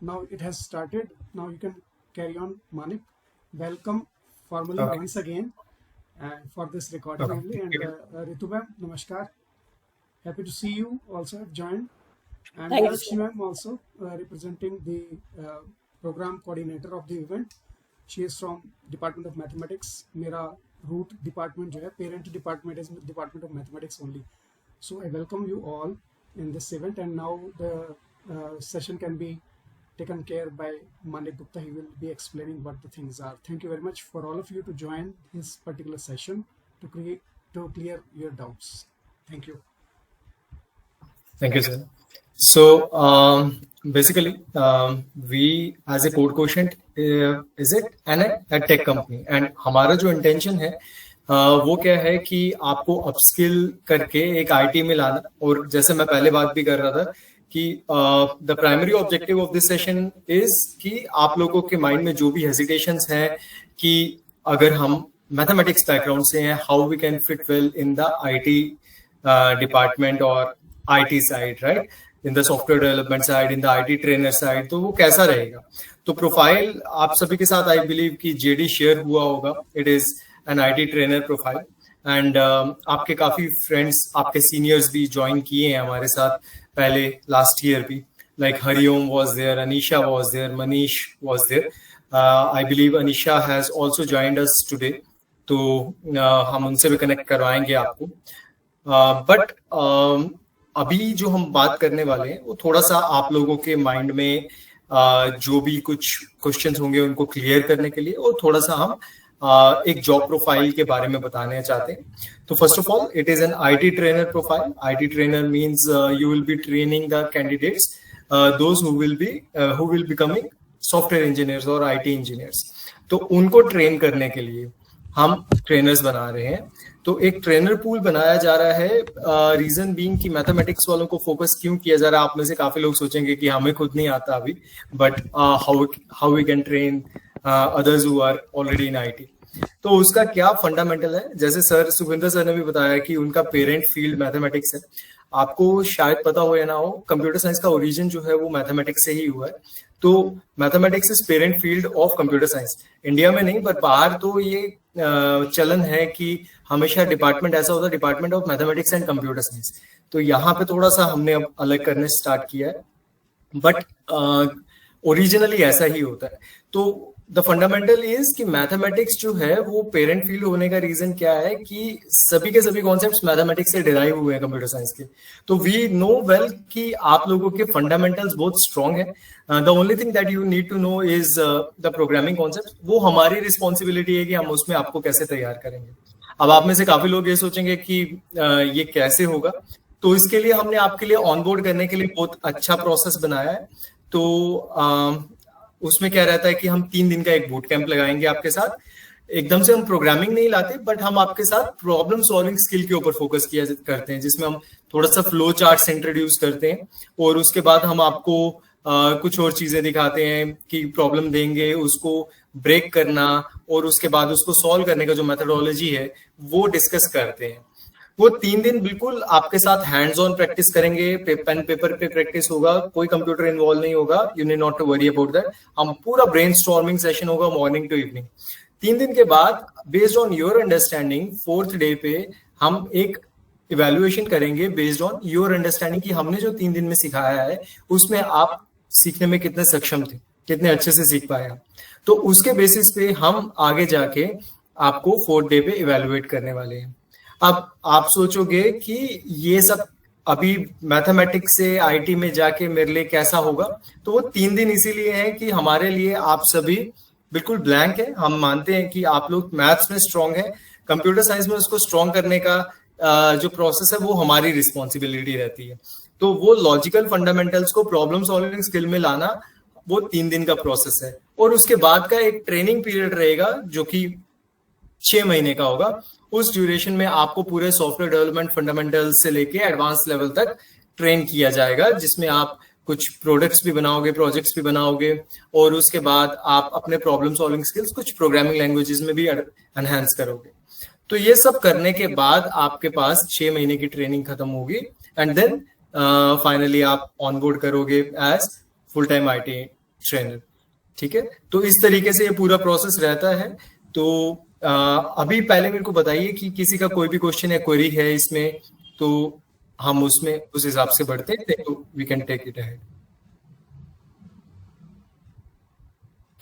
Now it has started. Now you can carry on, Manik. Welcome formally Okay. once again for this recording Okay. only. And Ritu ma'am, namaskar. Happy to see you also have joined. And Thank you, Lakshmi sir. ma'am also representing the program coordinator of the event. She is from Department of Mathematics. मेरा root department जो है parent department is Department of Mathematics only. So I welcome you all in this event, and now the session can be taken care by Manik Gupta. He will be explaining what the things are. Thank you very much for all of you to join this particular session to clear your doubts. Thank you. Thank you, sir. So, basically, we as a code quotient is it a tech company, and हमारा जो intention है वो क्या है कि आपको upskill करके एक आईटी में लाना. और जैसे मैं पहले बात भी कर रहा था कि the primary objective of this session is कि आप लोगों के माइंड में जो भी हेजिटेशंस हैं कि अगर हम मैथमेटिक्स बैकग्राउंड से हैं, how we can fit well in the IT department और IT side, right, in the software development side, in the IT trainer side, तो वो कैसा रहेगा. तो प्रोफाइल आप सभी के साथ आई बिलीव कि जेडी शेयर हुआ होगा. It is an IT trainer profile, and आपके काफी फ्रेंड्स, आपके सीनियर्स भी ज्वाइन किए हैं हमारे साथ पहले लास्ट ईयर भी. Like Hariom was there, Anisha was there, Manish was there. I believe Anisha has also joined us today, तो हम उनसे भी कनेक्ट करवाएंगे आपको. बट अभी जो हम बात करने वाले हैं वो थोड़ा सा आप लोगों के माइंड में जो भी कुछ क्वेश्चंस होंगे उनको क्लियर करने के लिए, और थोड़ा सा हम एक जॉब प्रोफाइल के बारे में बताने चाहते हैं. तो first of all, it is an IT trainer profile. IT trainer means you will be training the candidates, those who will becoming software engineers और आईटी इंजीनियर्स. तो उनको ट्रेन करने के लिए हम ट्रेनर्स बना रहे हैं. तो एक ट्रेनर पूल बनाया जा रहा है. रीजन बीइंग कि मैथमेटिक्स वालों को फोकस क्यों किया जा रहा है. आप में से काफी लोग सोचेंगे कि हमें खुद नहीं आता अभी, but how we can train others who are already in IT. तो उसका क्या फंडामेंटल है. जैसे सर सुखविंदर सर ने भी बताया कि उनका पेरेंट फील्ड मैथमेटिक्स है. आपको शायद पता हो या ना हो, कंप्यूटर साइंस का ओरिजिन जो है वो मैथमेटिक्स से ही हुआ है. तो mathematics is parent field of computer science. India में नहीं, पर बाहर तो ये चलन है कि हमेशा डिपार्टमेंट ऐसा होता है, department of mathematics and computer science. तो यहाँ पे थोड़ा सा हमने अब अलग करने स्टार्ट किया है, बट ओरिजिनली ऐसा ही होता है. तो द फंडामेंटल इज कि मैथमेटिक्स जो है वो पेरेंट फील्ड होने का रीजन क्या है कि सभी के सभी कॉन्सेप्ट्स मैथमेटिक्स से डिराइव हुए हैं कंप्यूटर साइंस के. तो वी नो वेल कि आप लोगों के फंडामेंटल्स बहुत स्ट्रांग है. The only thing that you need to know is the programming concept. वो हमारी रिस्पॉन्सिबिलिटी है कि हम उसमें आपको कैसे तैयार करेंगे. अब आप में से काफी लोग ये सोचेंगे कि ये कैसे होगा. तो इसके लिए हमने आपके लिए ऑनबोर्ड करने के लिए बहुत अच्छा प्रोसेस बनाया है. तो उसमें क्या रहता है कि हम 3 दिन का एक बूट कैंप लगाएंगे आपके साथ. एकदम से हम प्रोग्रामिंग नहीं लाते, बट हम आपके साथ प्रॉब्लम सॉल्विंग स्किल के ऊपर फोकस किया करते हैं, जिसमें हम थोड़ा सा फ्लो चार्ट्स इंट्रोड्यूस करते हैं. और उसके बाद हम आपको कुछ और चीजें दिखाते हैं कि प्रॉब्लम देंगे, उसको ब्रेक करना और उसके बाद उसको सॉल्व करने का जो मेथोडोलॉजी है वो डिस्कस करते हैं. वो 3 दिन बिल्कुल आपके साथ हैंड्स ऑन प्रैक्टिस करेंगे. पेन पेपर पे प्रैक्टिस होगा, कोई कंप्यूटर इन्वॉल्व नहीं होगा. You need not to worry about that. हम पूरा ब्रेनस्टॉर्मिंग सेशन होगा मॉर्निंग टू इवनिंग. 3 दिन के बाद based on your understanding 4th day पे हम एक इवेल्युएशन करेंगे बेस्ड ऑन योर अंडरस्टैंडिंग कि हमने जो 3 दिन में सिखाया है उसमें आप सीखने में कितने सक्षम थे, कितने अच्छे से सीख पाए आप. तो उसके बेसिस पे हम आगे जाके आपको 4th डे पे इवेल्युएट करने वाले हैं. अब आप सोचोगे कि ये सब अभी मैथमेटिक्स से आईटी में जाके मेरे लिए कैसा होगा. तो वो 3 दिन इसीलिए है कि हमारे लिए आप सभी बिल्कुल ब्लैंक है. हम मानते हैं कि आप लोग मैथ्स में स्ट्रांग है, कंप्यूटर साइंस में उसको स्ट्रांग करने का जो प्रोसेस है वो हमारी रिस्पॉन्सिबिलिटी रहती है. तो वो लॉजिकल फंडामेंटल्स को प्रॉब्लम सॉल्विंग स्किल में लाना वो 3 दिन का प्रोसेस है. और उसके बाद का एक ट्रेनिंग पीरियड रहेगा जो कि 6 महीने का होगा. उस ड्यूरेशन में आपको पूरे सॉफ्टवेयर डेवलपमेंट फंडामेंटल्स से लेके एडवांस लेवल तक ट्रेन किया जाएगा, जिसमें आप कुछ प्रोडक्ट्स भी बनाओगे, प्रोजेक्ट्स भी बनाओगे, और उसके बाद आप अपने प्रॉब्लम सॉल्विंग स्किल्स कुछ प्रोग्रामिंग लैंग्वेजेस में भी एनहांस करोगे. तो ये सब करने के बाद आपके पास 6 महीने की ट्रेनिंग खत्म होगी, एंड देन फाइनली आप ऑनबोर्ड करोगे as full time IT trainer, ठीक है। तो इस तरीके से ये पूरा प्रोसेस रहता है। तो अभी पहले मेरे को बताइए कि किसी का कोई भी क्वेश्चन या क्वेरी है इसमें, तो हम उसमें उस हिसाब से बढ़ते हैं, तो we can take it ahead.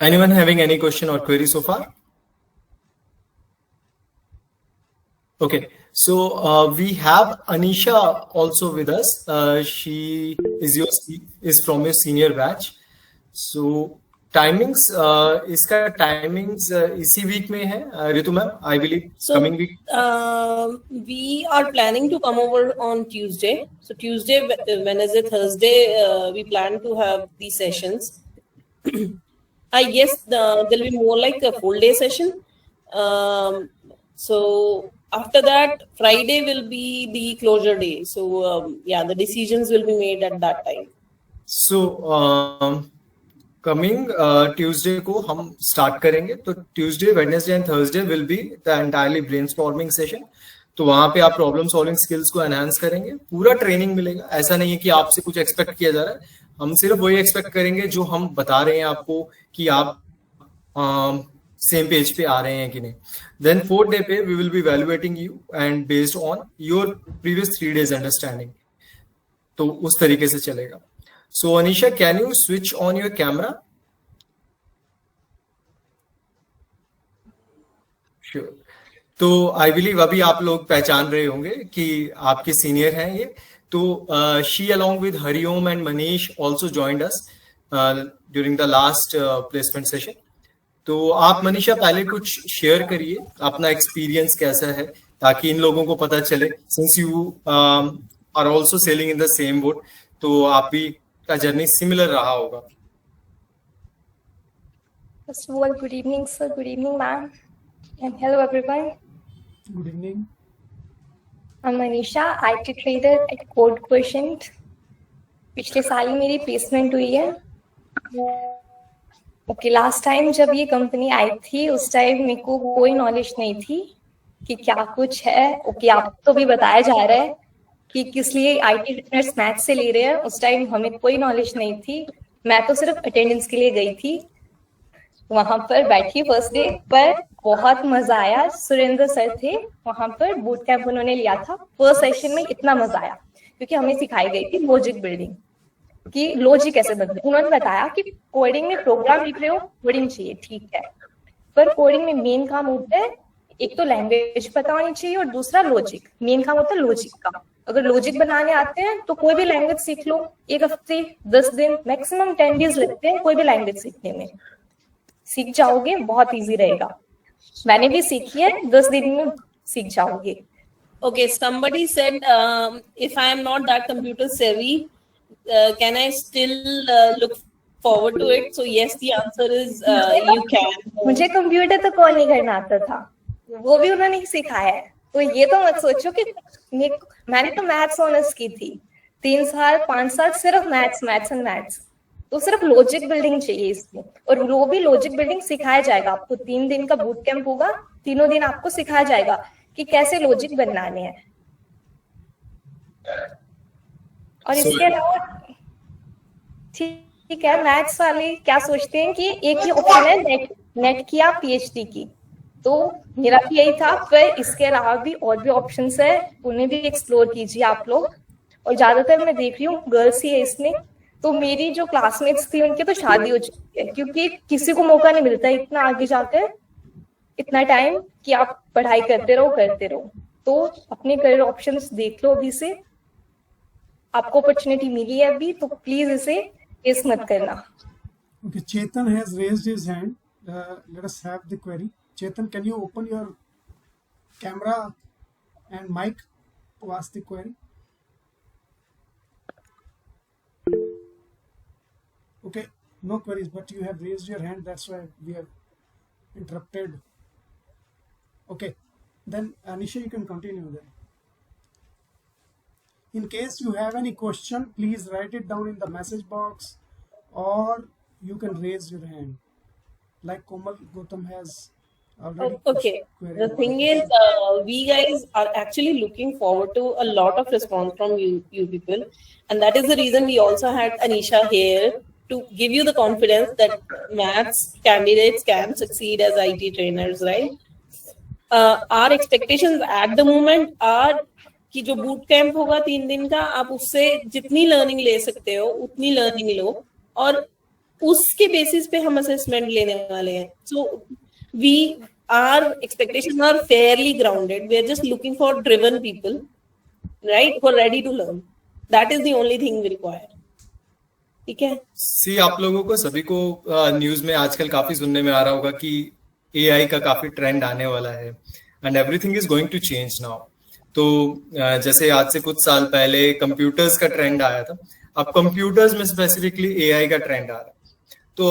Anyone having any question और query so far? Okay, so we have Anisha also with us. She is from your senior batch. So timings, इसका timings इसी week में है, Ritu ma'am, I believe coming week. We are planning to come over on Tuesday. So Tuesday, Wednesday, Thursday, we plan to have these sessions. I guess there'll be more like a full day session. So after that, Friday will be the closure day. So yeah, the decisions will be made at that time. So coming Tuesday को हम start करेंगे। तो Tuesday, Wednesday and Thursday will be the entirely brainstorming session. तो वहां पे आप problem solving skills को enhance करेंगे, पूरा ट्रेनिंग मिलेगा। ऐसा नहीं है कि आपसे कुछ एक्सपेक्ट किया जा रहा है, हम सिर्फ वही एक्सपेक्ट करेंगे जो हम बता रहे हैं आपको कि आप सेम पेज पे आ रहे हैं कि नहीं। देन 4th डे पे we will be evaluating you and based on your previous 3 days understanding. तो उस तरीके से चलेगा। So Anisha, can you switch on your camera? Sure. तो आई बिलीव अभी आप लोग पहचान रहे होंगे कि आपके सीनियर हैं ये। तो she along with Hariom and Manish also joined us during the last placement session. तो आप मनीषा पहले कुछ शेयर करिए, अपना एक्सपीरियंस कैसा है, ताकि इन लोगों को पता चले, since you are also sailing in the same boat, तो आप भी का जर्नी सिमिलर रहा होगा। First of all, good evening, sir. Good evening, ma'am. And hello, everyone. Good evening. I'm Manisha, IT trader at Code Quotient. पिछले साल ही मेरी placement हुई है। ओके, लास्ट टाइम जब ये कंपनी आई थी उस टाइम मेरे को कोई नॉलेज नहीं थी कि क्या कुछ है। ओके, आप तो भी बताया जा रहा है कि किस लिए आईटी ट्रेनर्स मैथ से ले रहे हैं, उस टाइम हमें कोई नॉलेज नहीं थी। मैं तो सिर्फ अटेंडेंस के लिए गई थी, वहां पर बैठी फर्स्ट डे पर, बहुत मजा आया। सुरेंद्र सर थे वहां पर, बूट कैंप उन्होंने लिया था। फर्स्ट सेशन में इतना मजा आया क्योंकि हमें सिखाई गई थी लॉजिक बिल्डिंग, कि लॉजिक कैसे बनते। उन्होंने बताया कि कोडिंग में प्रोग्राम लिख रहे हो, कोडिंग चाहिए, ठीक है, पर कोडिंग में मेन काम होता है, एक तो लैंग्वेज पता होनी चाहिए और दूसरा लॉजिक। मेन काम होता है लॉजिक का। अगर लॉजिक बनाने आते हैं तो कोई भी लैंग्वेज सीख लो, 1 हफ्ते 10 दिन मैक्सिमम 10 days लगते हैं कोई भी लैंग्वेज सीखने में। सीख जाओगे, बहुत इजी रहेगा। मैंने भी सीखी है, 10 दिन में सीख जाओगे। Okay, somebody said if I am not that computer savvy, can I still look forward to it? So yes, the answer is you can. मुझे कंप्यूटर तो कौन नहीं करना आता था, वो भी उन्होंने ही सिखाया है। तो ये तो मत सोचो कि मैंने तो मैथ्स ऑनर्स की थी, 3 साल 5 साल सिर्फ मैथ्स एंड मैथ्स। तो सिर्फ लॉजिक बिल्डिंग चाहिए इसमें, और वो भी लॉजिक बिल्डिंग सिखाया जाएगा आपको। 3 दिन का बूट कैंप होगा, तीनों दिन आपको सिखाया जाएगा कि कैसे लॉजिक बनाने हैं। और इसके अलावा ठीक है, मैथ्स वाले क्या सोचते हैं कि एक ही ऑप्शन है नेट की या पीएचडी की, तो मेरा भी यही था, पर इसके अलावा भी और भी ऑप्शंस है, उन्हें भी एक्सप्लोर कीजिए आप लोग। और ज्यादातर मैं देख रही हूँ गर्ल्स ही है इसमें। तो मेरी जो क्लासमेट्स थी उनकी तो शादी हो चुकी है, क्योंकि किसी को मौका नहीं मिलता इतना आगे जाकर, इतना टाइम कि आप पढ़ाई करते रहो। तो अपने करियर ऑप्शंस देख लो अभी से, आपको अपॉर्चुनिटी मिली है अभी, तो प्लीज इसे मिस मत करना। Okay, Chetan has raised his hand. Let us have the query. Chetan, can you open your camera and mic to ask the query? Okay, no queries, but you have raised your hand, that's why we have interrupted. Okay, then Anisha, you can continue then. In case you have any question, please write it down in the message box, or you can raise your hand, like Komal Gautam has already. Okay, the thing is, we guys are actually looking forward to a lot of response from you people, and that is the reason we also had Anisha here to give you the confidence that maths candidates can succeed as IT trainers, right? Our expectations at the moment are कि जो boot camp होगा 3 दिन का, आप उससे जितनी learning ले सकते हो उतनी लर्निंग लो, और उसके बेसिस पे हम असेसमेंट लेने वाले हैं. So our expectations are fairly grounded. We are just looking for driven people, right, who are ready to learn. That is the only thing we require. ठीक है. सी आप लोगों को सभी को न्यूज में आजकल काफी सुनने में आ रहा होगा कि एआई का काफी ट्रेंड आने वाला है and everything is going to change now. तो जैसे आज से कुछ साल पहले कंप्यूटर्स का ट्रेंड आया था, अब कंप्यूटर्स में स्पेसिफिकली एआई का ट्रेंड आ रहा है. तो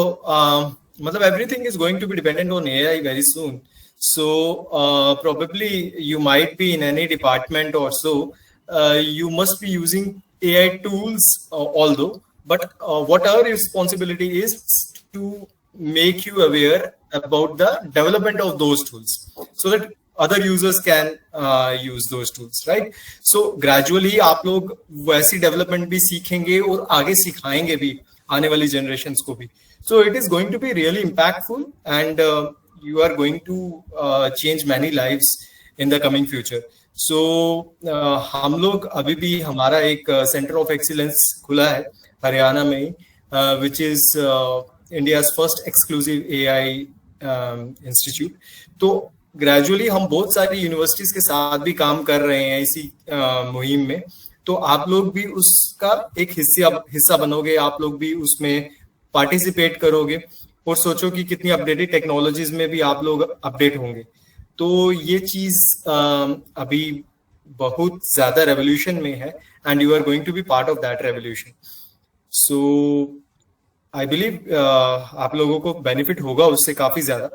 मतलब everything is going to be dependent on AI very soon. So probably you might be in any department और so you must be using AI tools although, but what our responsibility is to make you aware about the development of those tools so that other users can use those tools, right? So gradually आप लोग वैसी development भी सीखेंगे और आगे सिखाएंगे भी आने वाली generations को भी. So it is going to be really impactful and you are going to change many lives in the coming future. सो हम लोग अभी भी हमारा एक सेंटर ऑफ एक्सीलेंस खुला है हरियाणा में ही, which is India's first exclusive AI institute. तो ग्रेजुअली हम बहुत सारी यूनिवर्सिटीज के साथ भी काम कर रहे हैं इसी मुहिम में. तो आप लोग भी उसका एक हिस्सा बनोगे, आप लोग भी उसमें पार्टिसिपेट करोगे और सोचो कि कितनी अपडेटेड टेक्नोलॉजीज में भी आप लोग अपडेट होंगे. तो ये चीज अभी बहुत ज्यादा रेवोल्यूशन में है and you are going to be part of that revolution. So I believe आप लोगों को बेनिफिट होगा उससे काफी ज्यादा.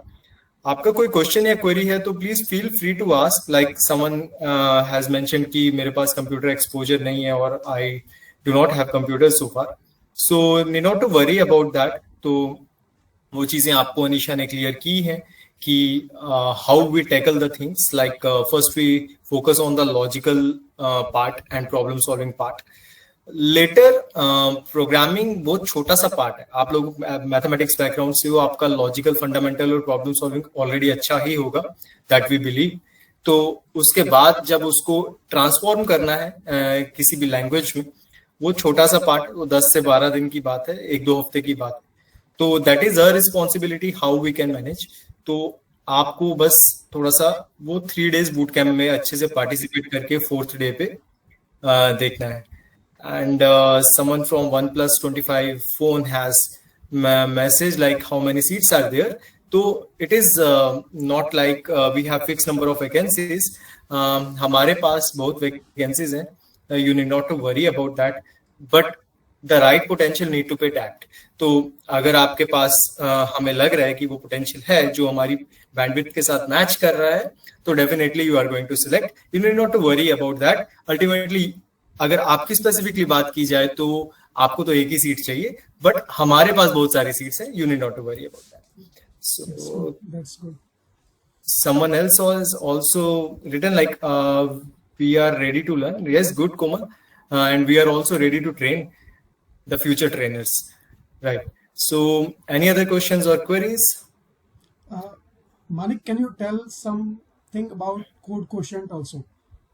आपका कोई क्वेश्चन या क्वेरी है तो please feel free to ask. Like someone has mentioned कि मेरे पास कंप्यूटर एक्सपोजर नहीं है और I do not have computer so far, so need not to worry about that. तो वो चीजें आपको अनीशा ने क्लियर की है कि how we tackle the things, like first we focus on the logical part and problem solving part. Later programming बहुत छोटा सा पार्ट है. आप लोग मैथमेटिक्स बैकग्राउंड से हो, आपका लॉजिकल फंडामेंटल और प्रॉब्लम सॉल्विंग ऑलरेडी अच्छा ही होगा, दैट वी बिलीव. तो उसके बाद जब उसको ट्रांसफॉर्म करना है किसी भी लैंग्वेज में, वो छोटा सा पार्ट, वो 10 से 12 दिन की बात है, 1-2 हफ्ते की बात है. तो that is our responsibility how we can manage. तो आपको बस थोड़ा सा वो 3 days बूट कैंप में अच्छे से पार्टिसिपेट करके 4th डे पे देखना है. And someone from OnePlus 25 phone has message like how many seats are there. तो it is not like we have fix number of vacancies. हमारे पास बहुत वैकेंसीज हैं, you need not to worry about that, but the right potential need to be tapped. तो अगर आपके पास हमें लग रहा है कि वो पोटेंशियल है जो हमारी बैंडविड्थ के साथ मैच कर रहा है, तो definitely you are going to select. You need not to worry about that. Ultimately अगर आपकी स्पेसिफिकली बात की जाए तो आपको तो एक ही सीट चाहिए, बट हमारे पास बहुत सारी सीट्स हैं. You need not to worry about that. So That's good. someone else has also written like we are ready to learn. Yes, good, Kumar. And we are also ready to train the future trainers. Right. So any other questions or queries? Manik, can you tell something about code quotient also?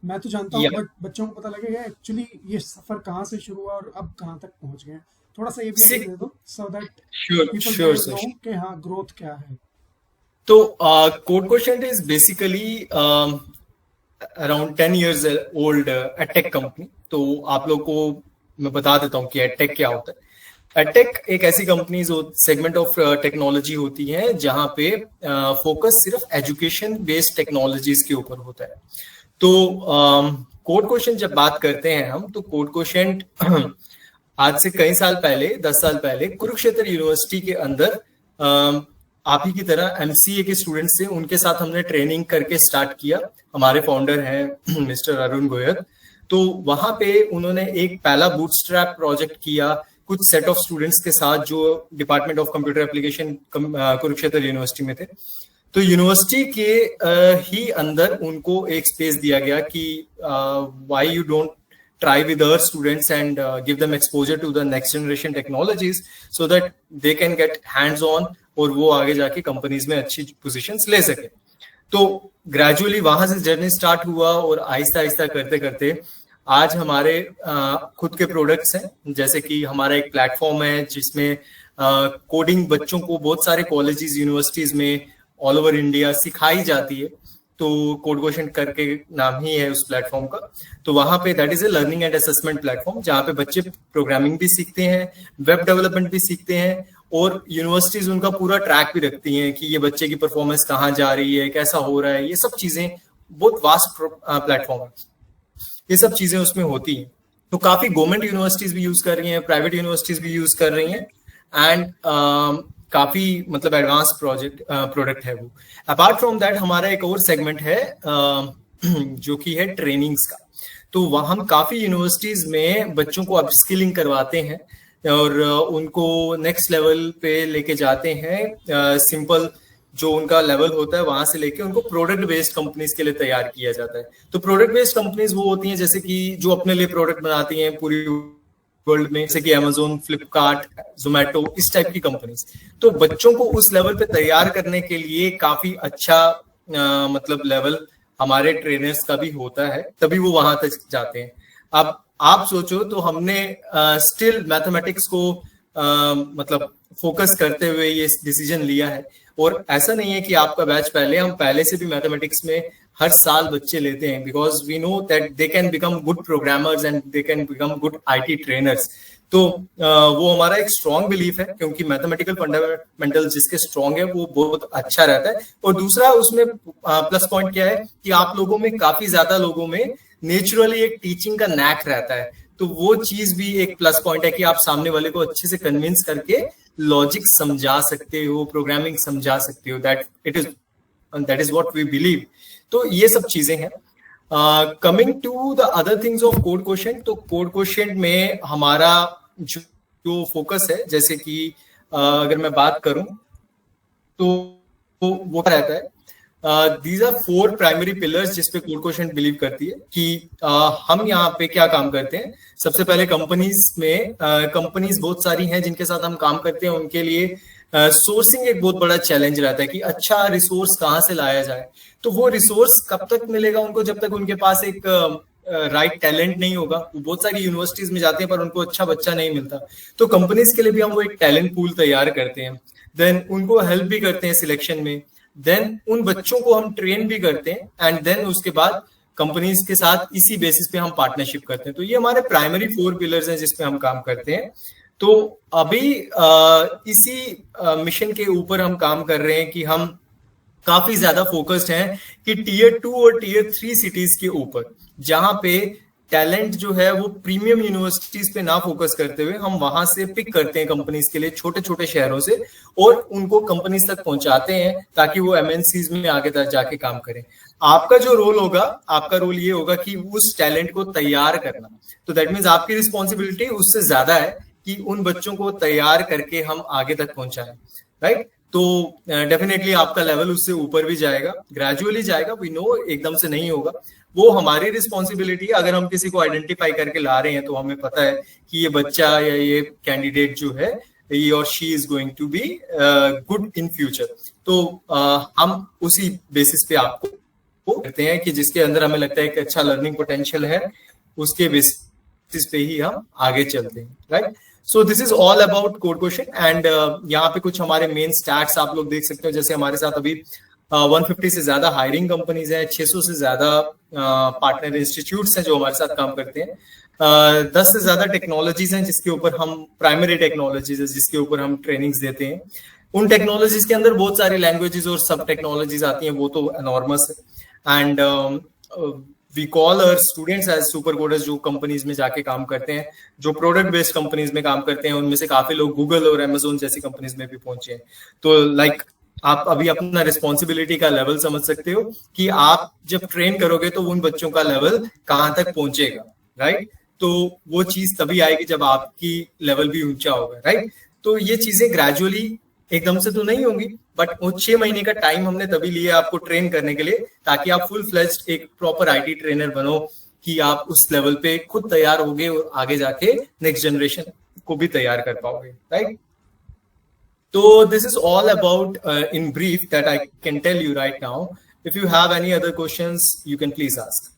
मैं तो जानता हूँ, Yeah. But बच्चों को पता लगेगा actually ये सफर कहाँ से शुरू हुआ और अब कहाँ तक पहुंच गए हैं. थोड़ा सा ये भी See- दे दो so that Sure, people sure, no sir. कि हाँ ग्रोथ क्या है. तो code quotient is basically around 10 years old edtech company. तो आप लोग को मैं बता देता हूँ कि edtech क्या होता है. edtech एक ऐसी कंपनी सेगमेंट ऑफ टेक्नोलॉजी होती है जहां पे फोकस सिर्फ एजुकेशन बेस्ड टेक्नोलॉजीज के ऊपर होता है. तो कोड क्वोशिएंट जब बात करते हैं हम, तो कोड क्वोशिएंट आज से कई साल पहले, 10 साल पहले कुरुक्षेत्र यूनिवर्सिटी के अंदर आप ही की तरह एमसीए के स्टूडेंट्स थे, उनके साथ हमने ट्रेनिंग करके स्टार्ट किया. हमारे फाउंडर हैं मिस्टर अरुण गोयल. तो वहां पे उन्होंने एक पहला बूटस्ट्रैप प्रोजेक्ट किया कुछ सेट ऑफ स्टूडेंट्स के साथ जो department of computer application Kurukshetra university में थे. तो यूनिवर्सिटी के ही अंदर उनको एक स्पेस दिया गया कि why you don't try with our students and give them exposure to the next generation technologies so that they can get hands on और वो आगे जाके कंपनीज में अच्छी पोजीशंस ले सके। तो ग्रेजुअली वहां से जर्नी स्टार्ट हुआ और आहिस्ता आहिस्ता करते करते आज हमारे खुद के प्रोडक्ट्स हैं, जैसे कि हमारा एक प्लेटफॉर्म है जिसमें कोडिंग बच्चों को बहुत सारे कॉलेजेस यूनिवर्सिटीज में ऑल ओवर इंडिया सिखाई जाती है। तो कोड क्वेश्चन करके नाम ही है उस प्लेटफॉर्म का। तो वहां पे that is a learning and assessment platform जहां पे बच्चे प्रोग्रामिंग भी सीखते हैं, वेब डेवलपमेंट भी सीखते हैं और यूनिवर्सिटीज उनका पूरा ट्रैक भी रखती हैं कि ये बच्चे की परफॉर्मेंस कहाँ जा रही है, कैसा हो रहा है, ये सब चीजें बहुत वास्ट प्लेटफॉर्म है, ये सब चीजें उसमें होती हैं। तो काफी गवर्नमेंट यूनिवर्सिटीज भी यूज कर रही हैं, प्राइवेट यूनिवर्सिटीज भी यूज कर रही हैं एंड काफी मतलब एडवांस प्रोडक्ट है वो। अपार्ट फ्रॉम दैट हमारा एक और सेगमेंट है जो कि है ट्रेनिंग्स का। तो वह हम काफी यूनिवर्सिटीज में बच्चों को अपस्किलिंग करवाते हैं और उनको नेक्स्ट लेवल पे लेके जाते हैं। सिंपल जो उनका लेवल होता है वहां से लेके उनको प्रोडक्ट बेस्ड कंपनीज के लिए तैयार किया जाता है। तो प्रोडक्ट बेस्ड कंपनीज वो होती हैं जैसे कि जो अपने लिए प्रोडक्ट बनाती हैं पूरी वर्ल्ड में, जैसे कि अमेजोन, फ्लिपकार्ट, जोमेटो, इस टाइप की कंपनीज। तो बच्चों को उस लेवल पे तैयार करने के लिए काफी अच्छा मतलब लेवल हमारे ट्रेनर्स का भी होता है, तभी वो वहां तक जाते हैं। अब आप सोचो तो हमने स्टिल मैथमेटिक्स को मतलब फोकस करते हुए ये डिसीजन लिया है। और ऐसा नहीं है कि आपका बैच पहले, हम पहले से भी मैथमेटिक्स में हर साल बच्चे लेते हैं because we know that they can become good programmers and they can become good IT trainers. तो वो हमारा एक स्ट्रॉन्ग बिलीफ है क्योंकि मैथमेटिकल फंडामेंटल जिसके स्ट्रॉन्ग है वो बहुत अच्छा रहता है। और दूसरा उसमें प्लस पॉइंट क्या है कि आप लोगों में काफी ज्यादा लोगों में नेचुरली एक टीचिंग का नैक रहता है। तो वो चीज भी एक प्लस पॉइंट है कि आप सामने वाले को अच्छे से कन्विंस करके लॉजिक समझा सकते हो, प्रोग्रामिंग समझा सकते हो। That is what we believe. तो ये सब चीजें हैं। Coming to the other things of code question, तो कोड क्वेश्चन में हमारा जो फोकस है, जैसे कि अगर मैं बात करूं तो वो रहता है दीज आर 4 प्राइमरी पिलर्स जिस पे कोड क्वेश्चन बिलीव करती है कि हम यहाँ पे क्या काम करते हैं। सबसे पहले कंपनीज में कंपनीज बहुत सारी हैं जिनके साथ हम काम करते हैं, उनके लिए सोर्सिंग एक बहुत बड़ा चैलेंज रहता है कि अच्छा रिसोर्स कहाँ से लाया जाए। तो वो रिसोर्स कब तक मिलेगा उनको, जब तक उनके पास एक राइट टैलेंट नहीं होगा। वो बहुत सारी यूनिवर्सिटीज में जाते हैं पर उनको अच्छा बच्चा नहीं मिलता। तो कंपनीज के लिए भी हम वो एक टैलेंट पूल तैयार करते हैं, देन उनको हेल्प भी करते हैं सिलेक्शन में, देन उन बच्चों को हम ट्रेन भी करते हैं एंड देन उसके बाद कंपनीज के साथ इसी बेसिस पे हम पार्टनरशिप करते हैं। तो ये हमारे प्राइमरी 4 पिलर्स हैं जिसपे हम काम करते हैं। तो अभी इसी मिशन के ऊपर हम काम कर रहे हैं कि हम काफी ज्यादा फोकस्ड हैं कि टियर 2 और टियर 3 सिटीज के ऊपर, जहां पे टैलेंट जो है वो प्रीमियम यूनिवर्सिटीज पे ना फोकस करते हुए हम वहां से पिक करते हैं कंपनीज के लिए छोटे छोटे शहरों से और उनको कंपनीज तक पहुंचाते हैं ताकि वो एमएनसीज में आगे तक जाके काम करें। आपका जो रोल होगा, आपका रोल ये होगा कि उस टैलेंट को तैयार करना। तो दैट मीन्स आपकी रिस्पॉन्सिबिलिटी उससे ज्यादा है कि उन बच्चों को तैयार करके हम आगे तक पहुंचाएं, राइट। तो डेफिनेटली आपका लेवल उससे ऊपर भी जाएगा, ग्रेजुअली जाएगा, वी नो एकदम से नहीं होगा। वो हमारी रिस्पॉन्सिबिलिटी है। अगर हम किसी को आइडेंटिफाई करके ला रहे हैं तो हमें पता है कि ये बच्चा या ये कैंडिडेट जो है he or she is going to be good in future। तो हम उसी बेसिस पे आपको करते हैं कि जिसके अंदर हमें लगता है कि अच्छा लर्निंग पोटेंशियल है, उसके बेसिस पे ही हम आगे चलते हैं, right. So this is all about code question and यहाँ पे कुछ हमारे मेन स्टैट्स आप लोग देख सकते हो। जैसे हमारे साथ अभी 150 से ज्यादा हायरिंग कंपनीज हैं, 600 से ज्यादा पार्टनर इंस्टीट्यूट्स हैं जो हमारे साथ काम करते हैं, 10 से ज्यादा टेक्नोलॉजीज हैं जिसके ऊपर हम प्राइमरी टेक्नोलॉजीज है जिसके ऊपर हम ट्रेनिंग्स देते हैं। उन टेक्नोलॉजीज के अंदर बहुत सारी लैंग्वेजेस और सब टेक्नोलॉजीज आती हैं, वो तो एनॉर्मस है। And we call our students as super coders जो कंपनीज में जाके काम करते हैं, जो प्रोडक्ट बेस्ड कंपनीज में काम करते हैं। उनमें से काफी लोग गूगल और अमेजोन जैसी कंपनीज में भी पहुंचे हैं। तो लाइक आप अभी अपना रिस्पॉन्सिबिलिटी का लेवल समझ सकते हो कि आप जब ट्रेन करोगे तो उन बच्चों का लेवल कहाँ तक पहुंचेगा, राइट। तो वो चीज तभी आएगी जब आपकी लेवल भी ऊंचा होगा, राइट। तो ये चीजें ग्रेजुअली एकदम से तो नहीं होंगी, बट वो 6 महीने का टाइम हमने तभी लिया आपको ट्रेन करने के लिए ताकि आप फुल फ्लेज्ड एक प्रॉपर आईटी ट्रेनर बनो कि आप उस लेवल पे खुद तैयार होगे और आगे जाके नेक्स्ट जनरेशन को भी तैयार कर पाओगे, राइट? तो this is all about in brief that I can tell you right now. If you have any other questions, you can please ask.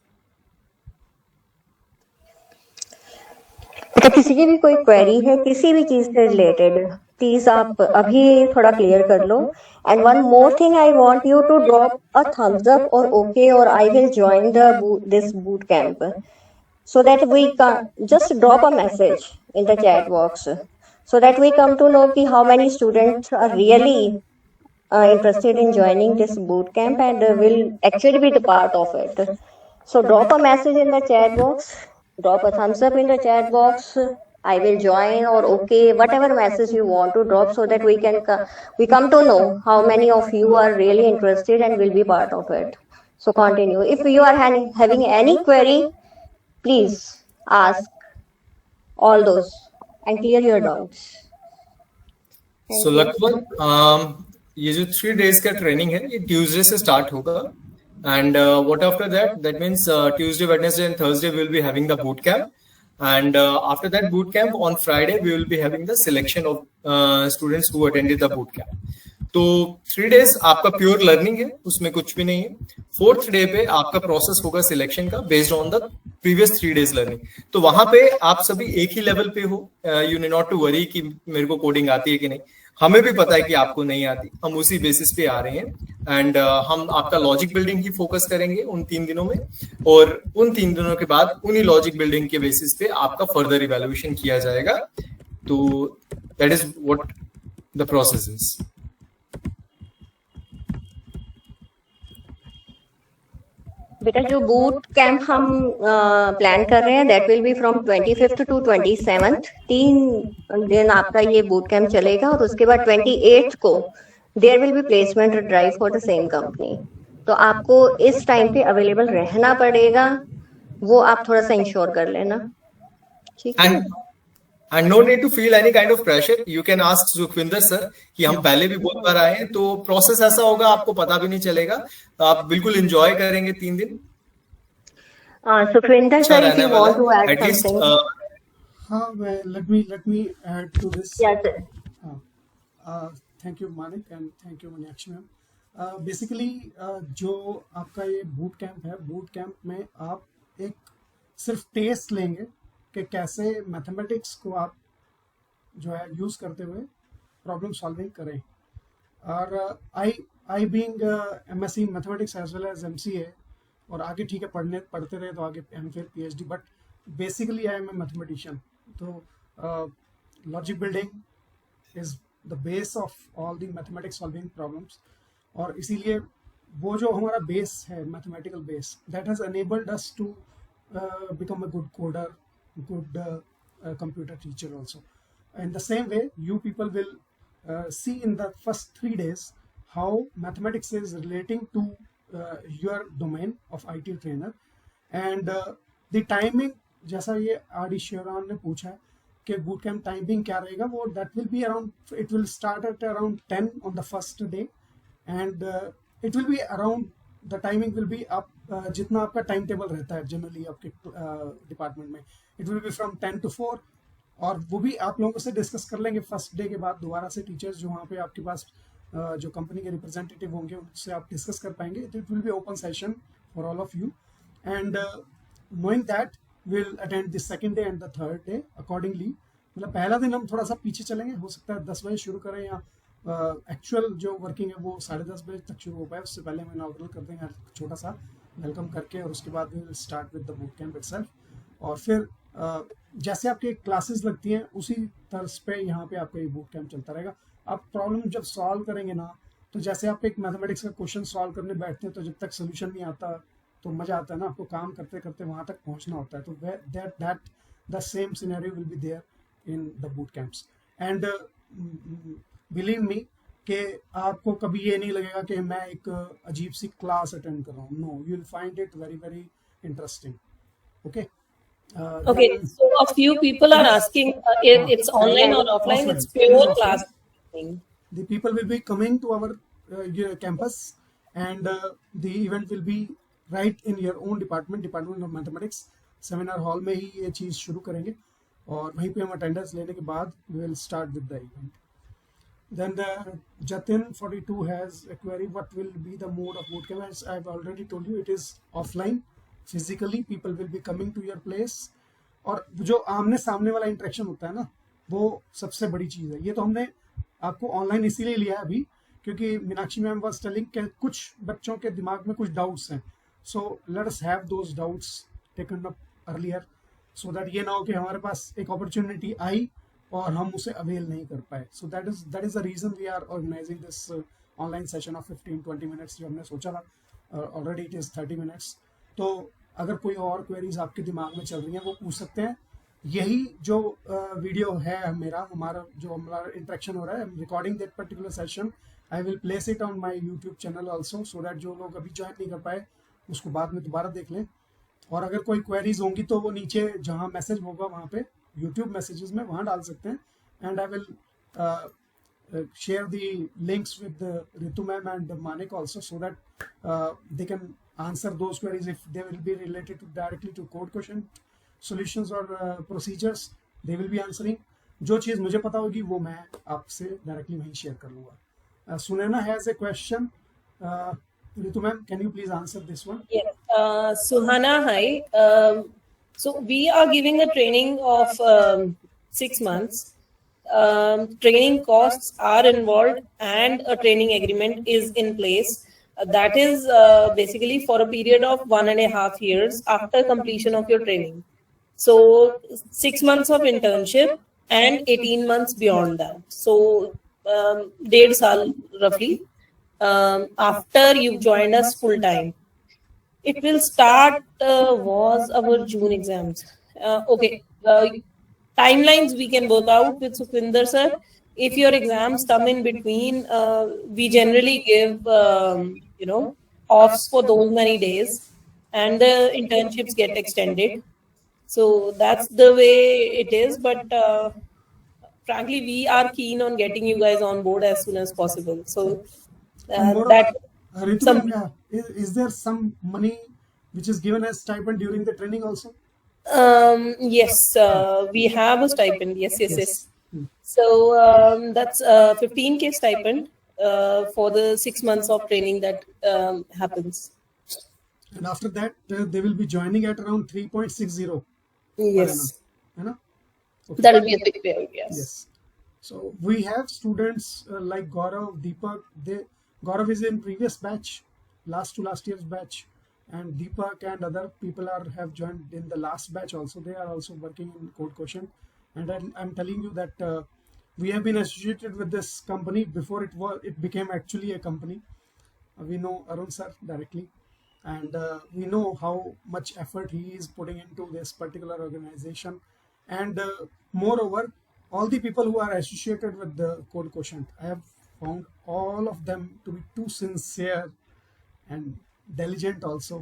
तो किसी की भी कोई क्वेरी है किसी भी चीज से रिलेटेड, प्लीज आप अभी थोड़ा क्लियर कर लो. And one more thing, I want you to drop a thumbs up और ओके और I will join this boot camp, so that we just drop a message in the chat box so that we come to know how many students are really interested in joining this boot camp and will actually be the part of it. So drop a message in the chat box, drop a thumbs up in the chat box, I will join or okay, whatever message you want to drop, so that we come to know how many of you are really interested and will be part of it. So continue. If you are having any query, please ask all those and clear your doubts. So लगभग ये जो 3 days का training है ये Tuesday से start होगा and what after that means Tuesday, Wednesday and Thursday we will be having the boot camp and after that boot camp on Friday we will be having the selection of students who attended the boot camp. तो 3 days आपका pure learning है, उसमें कुछ भी नहीं है. 4th day पे आपका प्रोसेस होगा सिलेक्शन का based on the previous 3 days learning. तो वहां पे आप सभी एक ही लेवल पे हो. You need not to worry कि मेरे को कोडिंग आती है कि नहीं. हमें भी पता है कि आपको नहीं आती, हम उसी बेसिस पे आ रहे हैं एंड हम आपका लॉजिक बिल्डिंग ही फोकस करेंगे उन 3 दिनों में और उन 3 दिनों के बाद उन्हीं लॉजिक बिल्डिंग के बेसिस पे आपका फर्दर इवैल्यूएशन किया जाएगा. तो that is what the process is. बेटा जो बूट कैंप हम प्लान कर रहे हैं that will be from 25th to 27th. 3 दिन आपका ये बूट कैंप चलेगा और उसके बाद 28th को there will be placement drive for the same company. तो आपको इस टाइम पे अवेलेबल रहना पड़ेगा, वो आप थोड़ा सा इंश्योर कर लेना, ठीक है? And no need to feel any kind of pressure. You can ask Sukhwinder sir कि हम पहले भी बहुत बार आए हैं, तो प्रोसेस ऐसा होगा आपको पता भी नहीं चलेगा, आप बिल्कुल एंजॉय करेंगे 3 दिन. Sukhwinder sir, if you want to add something. हाँ, let me add to this. Yes, sir. Thank you Manik and thank you Manakshi ma'am. Basically जो आपका ये बूट कैंप है, बूट कैंप में आप एक सिर्फ टेस्ट लेंगे कि कैसे मैथमेटिक्स को आप जो है यूज़ करते हुए प्रॉब्लम सॉल्विंग करें. और I being MSc mathematics as well as MCA, और आगे ठीक है पढ़ते रहे तो आगे MPhil PhD, but basically I am a mathematician. तो logic building is the base of all the mathematics solving problems. और इसीलिए वो जो हमारा बेस है, mathematical base, that has enabled us to become a good coder, good computer teacher also. In the same way, you people will see in the first 3 days how mathematics is relating to your domain of IT trainer. And the timing, जैसा ये आदि शिवराम ने पूछा कि boot camp timing क्या रहेगा, वो that will be around, it will start at around 10 on the first day and it will be around, the timing will be up जितना आपका टाइम टेबल रहता है जनरली आपके डिपार्टमेंट में, it will be from 10 to 4. और वो भी आप लोगों से डिस्कस कर लेंगे फर्स्ट डे के बाद दोबारा से. टीचर्स जो वहाँ पे आपके पास जो कंपनी के रिप्रेजेंटेटिव होंगे उनसे आप डिस्कस कर पाएंगे. It will be open session for all of you and knowing that will attend the second day and the third day accordingly. मतलब पहला दिन हम थोड़ा सा पीछे चलेंगे, हो सकता है 10 बजे शुरू करें या एक्चुअल जो वर्किंग है वो 10:30 बजे तक शुरू हो पाए. उससे पहले हम इनॉग्रल कर देंगे छोटा सा वेलकम करके, और उसके बाद we will start with the boot camp itself. और फिर जैसे आपकी क्लासेस लगती हैं उसी तर्ज पे यहाँ पे आपका ये बूट कैंप चलता रहेगा. आप प्रॉब्लम जब सॉल्व करेंगे ना, तो जैसे आप एक मैथमेटिक्स का क्वेश्चन सॉल्व करने बैठते हैं तो जब तक सोल्यूशन नहीं आता तो मज़ा आता है ना, आपको काम करते करते वहाँ तक पहुँचना होता है. तो that the same scenario will be there in the boot camps. And believe me कि आपको कभी ये नहीं लगेगा कि मैं एक अजीब सी क्लास अटेंड कर रहा हूँ. No, you will find it very very interesting. Okay. Okay, so a few people are asking if it's online or offline. It's pure class. The people will be coming to our campus and the event will be right in your own department of mathematics. Seminar hall में ही ये चीज़ शुरू करेंगे और वहीं पे हम attendance लेने के बाद we will start with the event. Then Jatin 42 has a query. What will be the mode of bootcamp? As I've already told you, it is offline. Physically, people will be coming to your place. और जो आमने सामने वाला interaction होता है ना, वो सबसे बड़ी चीज़ है. ये तो हमने आपको ऑनलाइन इसीलिए लिया है अभी क्योंकि मीनाक्षी मैम वाज टेलिंग कि कुछ बच्चों के दिमाग में कुछ डाउट्स हैं. So let us have those doubts taken up earlier so that ये ना हो कि हमारे पास एक अपॉर्चुनिटी आई और हम उसे अवेल नहीं कर पाए. So that is the reason we are organizing this online session of 15-20 minutes जो हमने सोचा था. Already it is 30 minutes. तो अगर कोई और क्वेरीज आपके दिमाग में चल रही हैं वो पूछ सकते हैं. यही जो वीडियो है हमारा जो हमारा इंटरेक्शन हो रहा है, recording that particular session, I will place it on my YouTube channel also so that जो लोग अभी ज्वाइन नहीं कर पाए उसको बाद में दोबारा देख लें. और अगर कोई क्वेरीज होंगी तो वो नीचे जहाँ मैसेज होगा वहाँ पे यूट्यूब मैसेजेस में वहाँ डाल सकते हैं. And I will share the links with Ritu ma'am and Manik also so that they can answer those queries if they will be related to directly to code question solutions और procedures. They will be answering. जो चीज़ मुझे पता होगी वो मैं आपसे directly वहीं शेयर कर लूँगा. Sunaina has a question. Ritu ma'am, can you please answer this one? Yes. Suhana, hi. So we are giving a training of 6 months. Training costs are involved and a training agreement is in place. That is basically for a period of 1.5 years after completion of your training. So 6 months of internship and 18 months beyond that. So 1.5 saal roughly. After you've joined us full time, it will start was our June exams. Okay, timelines we can work out with Sukhvinder sir. If your exams come in between, we generally give offs for those many days, and the internships get extended. So that's the way it is. But frankly, we are keen on getting you guys on board as soon as possible. So. Ritu, is there some money which is given as stipend during the training also? Yes, we have a stipend. Yes. So that's 15K stipend for the 6 months of training that happens. And after that, they will be joining at around 3.60. Yes. You know? Okay. That will be a big payout. Yes. So we have students like Gaurav, Deepak. Gaurav is in previous batch, last year's batch, and Deepak and other people have joined in the last batch also. They are also working in Code Quotient, and I'm telling you that we have been associated with this company before it became actually a company. We know Arun sir directly, and we know how much effort he is putting into this particular organization, and moreover, all the people who are associated with the Code Quotient, I have found all of them to be too sincere and diligent also.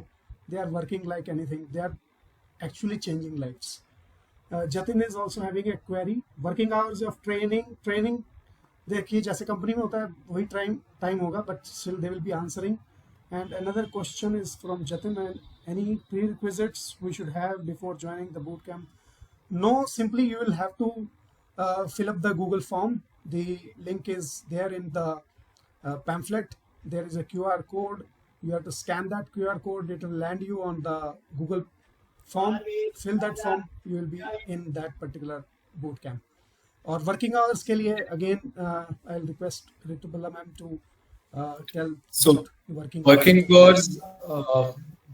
They are working like anything. They are actually changing lives. Jatin is also having a query. Working hours of training देखिए जैसे company में होता है वही time होगा, but still they will be answering. And another question is from Jatin. Any prerequisites we should have before joining the bootcamp? No, simply you will have to fill up the Google form. The link is there in the pamphlet. There is a QR code. You have to scan that QR code. It will land you on the Google form. Fill that form. You will be in that particular boot camp. और working hours के लिए again I'll request Ritu Balla ma'am to tell. So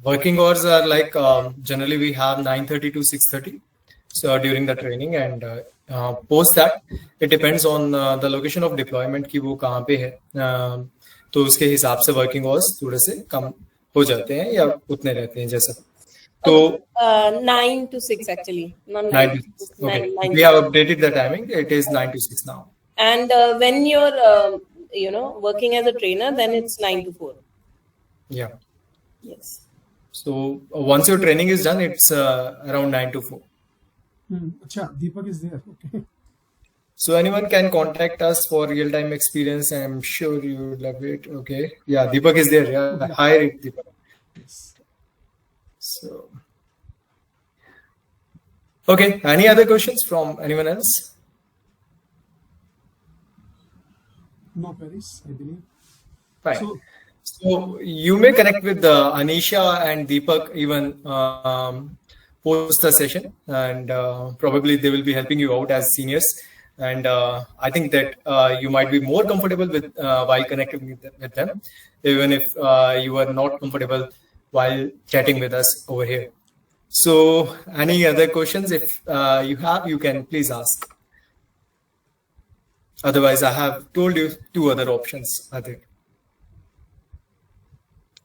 working hours are like generally we have 9:30 to 6:30. So during the training and post that it depends on the location of deployment कि वो कहाँ पे है, तो उसके हिसाब से working hours थोड़े से कम हो जाते हैं या उतने रहते हैं जैसा. तो 9 to 6 actually. Not 9 to 6. Okay. 9 we have updated the timing. It is 9 to 6 now. And when you're working as a trainer, then it's 9 to 4. Yeah. Yes. So once your training is done, it's around 9 to 4. Acha, Deepak is there. Okay. So anyone can contact us for real-time experience. I'm sure you would love it. Okay. Yeah, Deepak is there. Yeah. Hi, Deepak. Yes. So Okay, any other questions from anyone else? No queries, I believe. Fine. So So you may connect with Anisha and Deepak even post the session, and probably they will be helping you out as seniors. And I think that you might be more comfortable with while connecting with them, even if you are not comfortable while chatting with us over here. So, any other questions? If you have, you can please ask. Otherwise, I have told you 2 other options, I think.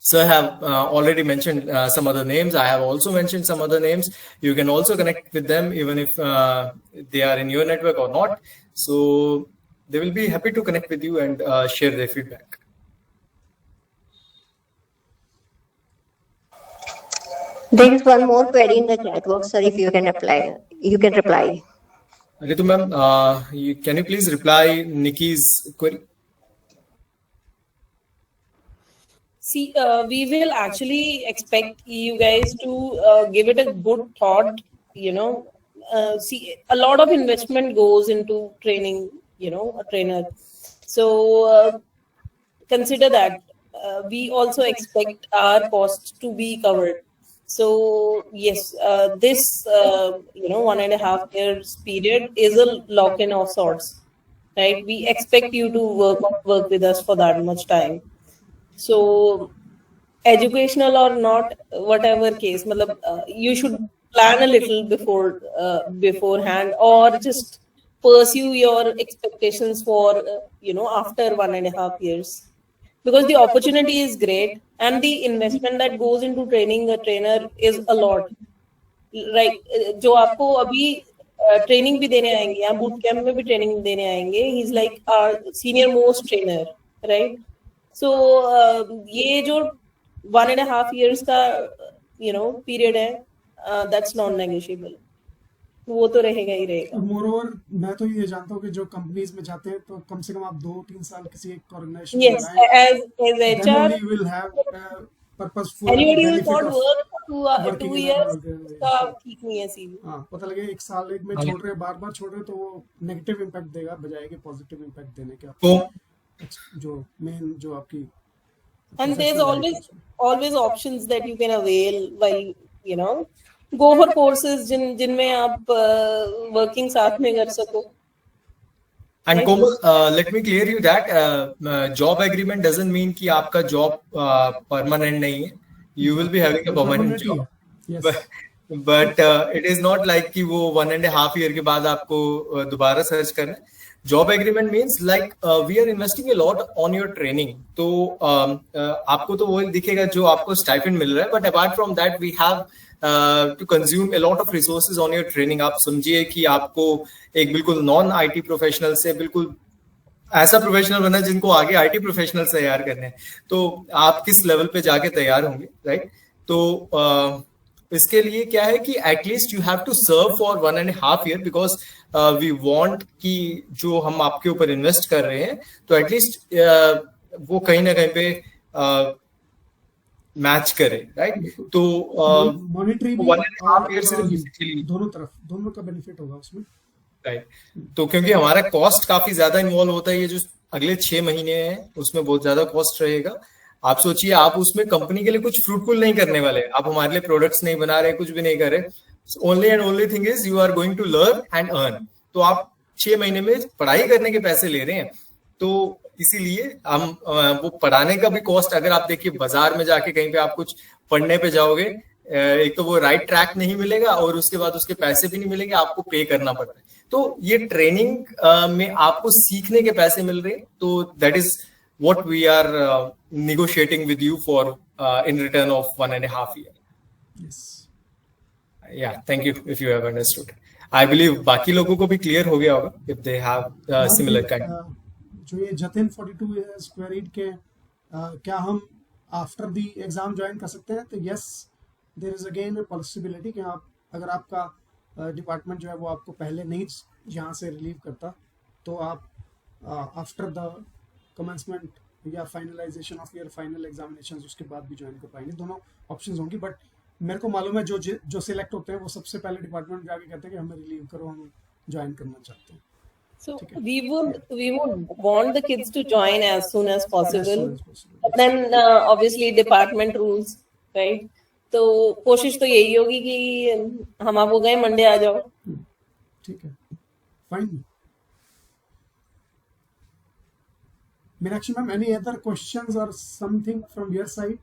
So I have already mentioned some other names. I have also mentioned some other names. You can also connect with them even if they are in your network or not. So they will be happy to connect with you and share their feedback. There is one more query in the chat box, sir. If you can reply, you can reply. Ritu ma'am, can you please reply Nikki's query? See, we will actually expect you guys to give it a good thought. See, a lot of investment goes into training, a trainer. So consider that. We also expect our costs to be covered. So yes, this 1.5 years period is a lock-in of sorts, right? We expect you to work with us for that much time. So educational or not, whatever case, you should plan a little beforehand, or just pursue your expectations for after 1.5 years, because the opportunity is great and the investment that goes into training a trainer is a lot, right? जो आपको अभी training भी देने आएंगे या boot camp में भी training देने आएंगे, he is like senior most trainer, right? So ये जो 1.5 years का पीरियड है, दैट्स नॉन नेगोशिएबल, वो तो रहेगा ही रहेगा. मोरओवर मैं तो ये जानता हूँ कि जो कंपनीज में जाते हैं तो कम से कम आप 2-3 साल किसी एक ऑर्गेनाइजेशन में Yes, लगाएं, as then HR, only you will have purposeful anybody will benefit not of work for working 2 in an years. organization. का ठीक नहीं है सीवी. हाँ, पता लगे एक साल एक में छोड़ रहे बार बार छोड़ रहे तो वो नेगेटिव इम्पैक्ट देगा बजाय के पॉजिटिव इम्पैक्ट देने के आपको जो मेन जो आपकी And there's always options that you can avail while go for courses जिनमें आप working साथ में कर सको. And Komal, let me clear you that job agreement doesn't mean कि आपका job permanent नहीं है. You will be having a permanent job. Yes. But it is not like कि वो 1.5 year के बाद आपको दोबारा सर्च करना है. Job agreement means like we are investing a lot on your training. तो आपको तो वो दिखेगा जो आपको stipend मिल रहा है, but apart from that we have to consume a lot of resources on your training. आप समझिए कि आपको एक बिल्कुल नॉन आईटी प्रोफेशनल से बिल्कुल ऐसा प्रोफेशनल बनना जिनको आगे आईटी प्रोफेशनल से तैयार करने हैं, तो आप किस लेवल पे जाके तैयार होंगे, राइट? तो इसके लिए क्या है कि at least you have to serve for 1.5 year because we want कि जो हम आपके ऊपर इन्वेस्ट कर रहे हैं तो एटलीस्ट वो कहीं ना कहीं पे मैच करे, राइट? तो मॉनेटरी भी 1.5 year से बेसिकली दोनों का बेनिफिट होगा उसमें, राइट? तो क्योंकि हमारा कॉस्ट काफी ज्यादा इन्वॉल्व होता है, ये जो अगले 6 महीने हैं उसमें बहुत ज्यादा कॉस्ट रहेगा. आप सोचिए आप उसमें कंपनी के लिए कुछ फ्रूटफुल नहीं करने वाले, आप हमारे लिए प्रोडक्ट्स नहीं बना रहे, कुछ भी नहीं कर रहे. Only and only thing is you are going to learn and earn. तो आप 6 महीने में पढ़ाई करने के पैसे ले रहे हैं, तो इसीलिए हम वो पढ़ाने का भी कॉस्ट, अगर आप देखिए बाजार में जाके कहीं पे आप कुछ पढ़ने पे जाओगे, एक तो वो राइट ट्रैक नहीं मिलेगा और उसके बाद उसके पैसे भी नहीं मिलेंगे, आपको पे करना पड़ता है. तो ये ट्रेनिंग में आपको सीखने के पैसे मिल रहे हैं, तो that is what we are negotiating with you for in return of 1.5 year. Yes. Yeah, thank you if you have understood. I believe बाकी लोगों को भी clear हो गया होगा if they have similar kind. जो ये जतिन 42 is queried के क्या हम after the exam join कर सकते हैं? तो yes, there is again a possibility कि आप अगर आपका डिपार्टमेंट जो है वो आपको पहले नहीं यहाँ से रिलीव करता, तो आप आफ्टर द कमेंसमेंट या finalisation of your final examinations उसके बाद भी ज्वाइन कर पाएंगे. दोनों ऑप्शंस होंगी, बट मेरे को मालूम है जो सिलेक्ट होते हैं वो सबसे पहले डिपार्टमेंट में जाके कहते हैं कि हमें रिलीव करो, हम ज्वाइन करना चाहते हैं. So ठीक है. we would want the kids to join as soon as As possible. soon as possible. But then obviously department rules, right? तो कोशिश तो यही होगी कि हम आप हो गए मंडे आ जाओ. ठीक है. Fine. Meenakshi ma'am, any other questions or something from your side?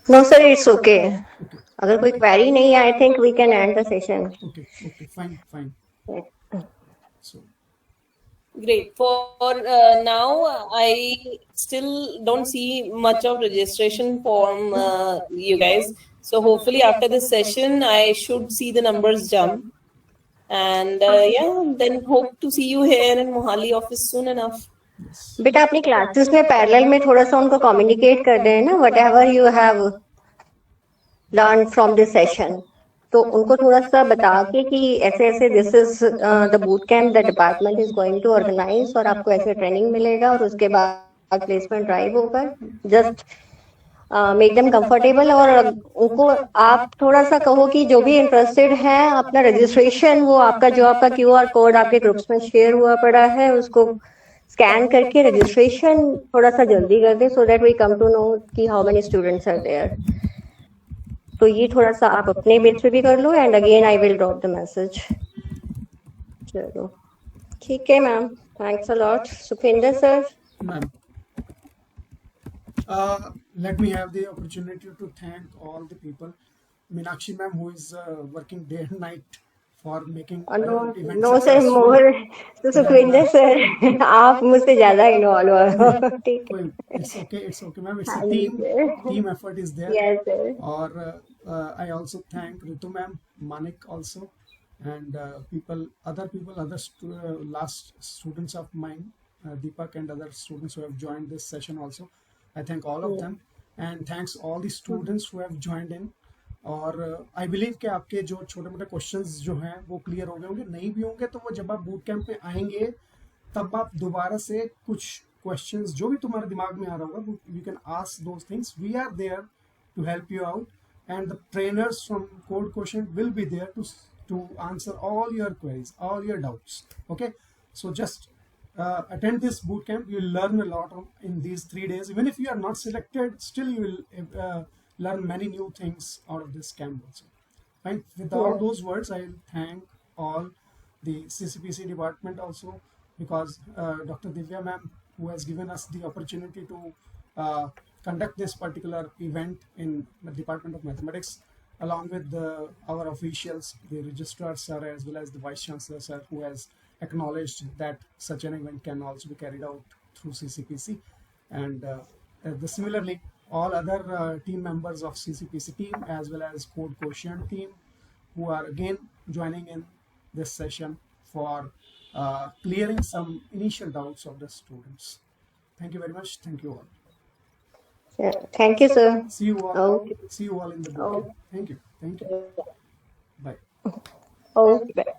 No, sir, it's okay. Okay. अगर कोई query नहीं है, I think we can end the session. Okay. Fine. So, Great. For now, I still don't see much of registration form, you guys. So hopefully after this session, I should see the numbers jump. And yeah, then hope to see you here in Mohali office soon enough. yes. बेटा अपनी classes में parallel में थोड़ा सा उनको communicate कर दें ना, whatever you have learned from this session. तो उनको थोड़ा सा बता के कि ऐसे ऐसे this is the boot camp the department is going to organize और आपको ऐसे ट्रेनिंग मिलेगा और उसके बाद प्लेसमेंट ड्राइव होगा. जस्ट मेक देम कंफर्टेबल और उनको आप थोड़ा सा कहो कि जो भी इंटरेस्टेड है अपना रजिस्ट्रेशन, वो आपका जो आपका QR कोड आपके ग्रुप्स में शेयर हुआ पड़ा है उसको स्कैन करके रजिस्ट्रेशन थोड़ा सा जल्दी कर दें, so that we come to know कि how many students are there. तो ये थोड़ा सा आप अपने बेस पे भी कर लो and again I will drop the message. चलो ठीक है ma'am, thanks a lot. Sukhwinder sir. Ma'am, let me have the opportunity to thank all the people. Meenakshi ma'am, who is working day and night for making event no sir, successful. More तो Sukhwinder sir आप मुझसे ज्यादा involve हो. ठीक है. It's okay ma'am, it's a team effort is there. Yes sir. Or I also thank Ritu ma'am, Manik also, and other last students of mine, Deepak and other students who have joined this session also. I thank all of them, and thanks all the students who have joined in. और I believe कि आपके जो छोटे मोटे questions जो हैं वो clear हो गए होंगे. नहीं भी होंगे तो वो जब आप बूट कैंप में आएंगे तब आप दोबारा से कुछ क्वेश्चंस जो भी तुम्हारे दिमाग में आ रहा होगा you can ask those things. We are there to help you out and the trainers from Code Quotient will be there to answer all your queries, all your doubts. Okay, so just attend this boot camp. You will learn a lot in these 3 days. Even if you are not selected, still you will learn many new things out of this camp also. Right? With all those words, I will thank all the CCPC department also, because Dr. Divya ma'am, who has given us the opportunity to conduct this particular event in the Department of Mathematics, along with our officials, the registrar sir as well as the vice chancellor sir, who has acknowledged that such an event can also be carried out through CCPC. And similarly, all other team members of CCPC team as well as Code Quotient team, who are again joining in this session for clearing some initial doubts of the students. Thank you very much. Thank you all. Thank you sir. See you all. Okay. See you all in the boot camp. Thank you. Bye. Okay. Bye.